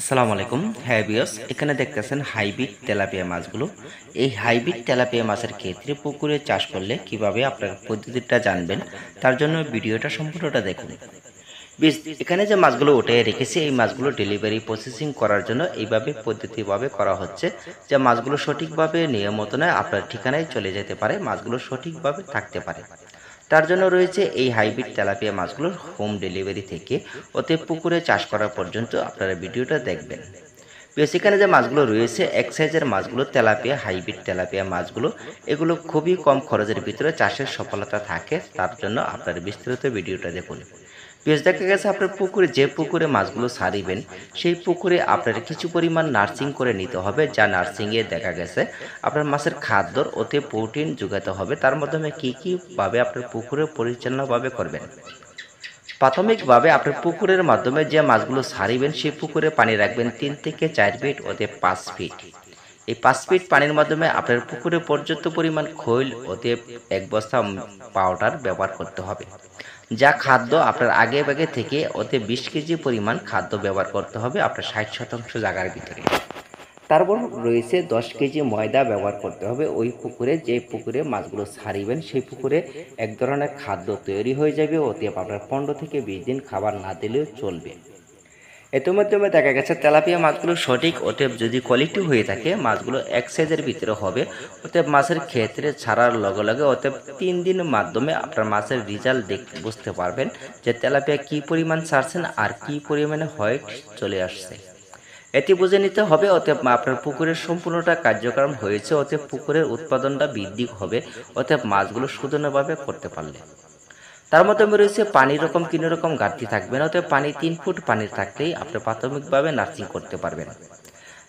আসসালামু আলাইকুম। হ্যাঁ ভিউয়ার্স, এখানে দেখতেছেন হাইব্রিড তেলাপিয়া মাছগুলো। এই হাইব্রিড তেলাপিয়া মাছের ক্ষেত্রে পুকুরে চাষ করলে কিভাবে আপনার পদ্ধতিটা জানবেন, তার জন্য ভিডিওটা সম্পূর্ণটা দেখুন। বেশ, এখানে যে মাছগুলো উঠে রেখেছি এই মাছগুলো ডেলিভারি প্রসেসিং করার জন্য এইভাবে পদ্ধতিভাবে করা হচ্ছে যে মাছগুলো সঠিকভাবে নিয়মিত নয় আপনার ঠিকানায় চলে যেতে পারে, মাছগুলো সঠিকভাবে থাকতে পারে। তার জন্য রয়েছে এই হাইব্রিড তেলাপিয়া মাছগুলোর হোম ডেলিভারি থেকে ওতে পুকুরে চাষ করা পর্যন্ত আপনারা ভিডিওটা দেখবেন। বেশ, এখানে যে মাছগুলো রয়েছে এক সাইজের মাছগুলো তেলাপিয়া, হাইব্রিড তেলাপিয়া মাছগুলো এগুলো খুবই কম খরচের ভিতরে চাষের সফলতা থাকে, তার জন্য আপনার বিস্তারিত ভিডিওটা দেখুন। বেশ, দেখা গেছে আপনার পুকুরে যে পুকুরে মাছগুলো ছাড়িবেন সেই পুকুরে আপনার কিছু পরিমাণ নার্সিং করে নিতে হবে, যা নার্সিংয়ে দেখা গেছে আপনার মাছের খাদ্যর ওতে প্রোটিন যোগাতে হবে। তার মাধ্যমে কী ভাবে আপনার পুকুরে পরিচালনাভাবে করবেন। প্রাথমিকভাবে আপনার পুকুরের মাধ্যমে যে মাছগুলো ছাড়িবেন সেই পুকুরে পানি রাখবেন 3 থেকে 4 ফিট, ওতে 5 ফিট। এই 5 ফিট পানির মাধ্যমে আপনার পুকুরে পর্যাপ্ত পরিমাণ খৈল ওতে 1 বস্তা পাউডার ব্যবহার করতে হবে। যা খাদ্য আপনার আগে ভাগে থেকে ওতে 20 কেজি পরিমাণ খাদ্য ব্যবহার করতে হবে আপনার 60% জায়গার ভিতরে। তারপর রয়েছে 10 কেজি ময়দা ব্যবহার করতে হবে ওই পুকুরে, যে পুকুরে মাছগুলো ছাড়িবেন সেই পুকুরে এক ধরনের খাদ্য তৈরি হয়ে যাবে, ওতে আপনার 15 থেকে 20 দিন খাবার না দিলেও চলবে। এর মাধ্যমে দেখা গেছে তেলাপিয়া মাছগুলো সঠিক ওতে যদি কোয়ালিটি হয়ে থাকে মাছগুলো এক সাইজের ভিতরে হবে, ওতে মাছের ক্ষেত্রে ছাড়ার লগে লগে ওতে 3 দিনের মাধ্যমে আপনার মাছের রেজাল্ট বুঝতে পারবেন যে তেলাপিয়া কী পরিমাণ ছাড়ছেন আর কী পরিমাণে হোয়াইট চলে আসছে। এটি বুঝে নিতে হবে ওতে আপনার পুকুরের সম্পূর্ণটা কার্যক্রম হয়েছে, ওতে পুকুরের উৎপাদনটা বৃদ্ধি হবে, ওতে মাছগুলো সুন্দরভাবে করতে পারলে। তার মাধ্যমে রয়েছে পানির রকম তিন রকম ঘাটতি থাকবে না, ওতে পানি 3 ফুট পানির থাকলেই আপনি প্রাথমিকভাবে নার্সিং করতে পারবেন।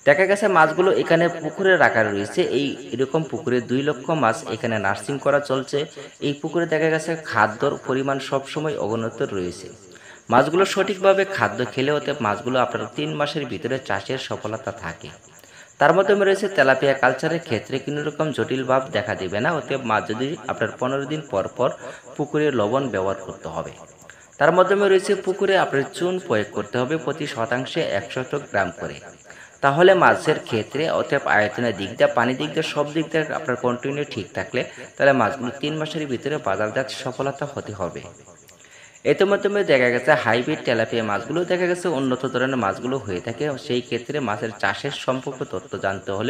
দেখা গেছে মাছগুলো এখানে পুকুরে রাখা রয়েছে, এই এরকম পুকুরে 2 লক্ষ মাছ এখানে নার্সিং করা চলছে। এই পুকুরে দেখা গেছে খাদ্যর পরিমাণ সবসময় অবনত রয়েছে। মাছগুলো সঠিকভাবে খাদ্য খেলে ওতে মাছগুলো আপনার 3 মাসের ভিতরে চাষের সফলতা থাকে। তার মাধ্যমে রয়েছে তেলাপিয়া কালচারের ক্ষেত্রে কোনো রকম জটিল ভাব দেখা দেবে না, ওতে মাছ যদি আপনার 15 দিন পর পর পুকুরে লবণ ব্যবহার করতে হবে। তার মাধ্যমে রয়েছে পুকুরে আপনার চুন প্রয়োগ করতে হবে প্রতি শতাংশে 100 গ্রাম করে। তাহলে মাছের ক্ষেত্রে অতএব আয়তনের দিক দিয়ে পানি দিক দিয়ে সব দিক দিয়ে আপনার কন্টিনিউ ঠিক থাকলে তাহলে মাছগুলো 3 মাসের ভিতরে বাজারজাত সফলতা হতে হবে। এর মাধ্যমে দেখা গেছে হাইব্রিড তেলাপিয়া মাছগুলো দেখা গেছে উন্নত ধরনের মাছগুলো হয়ে থাকে, সেই ক্ষেত্রে মাছের চাষের সম্পর্কে তথ্য জানতে হলে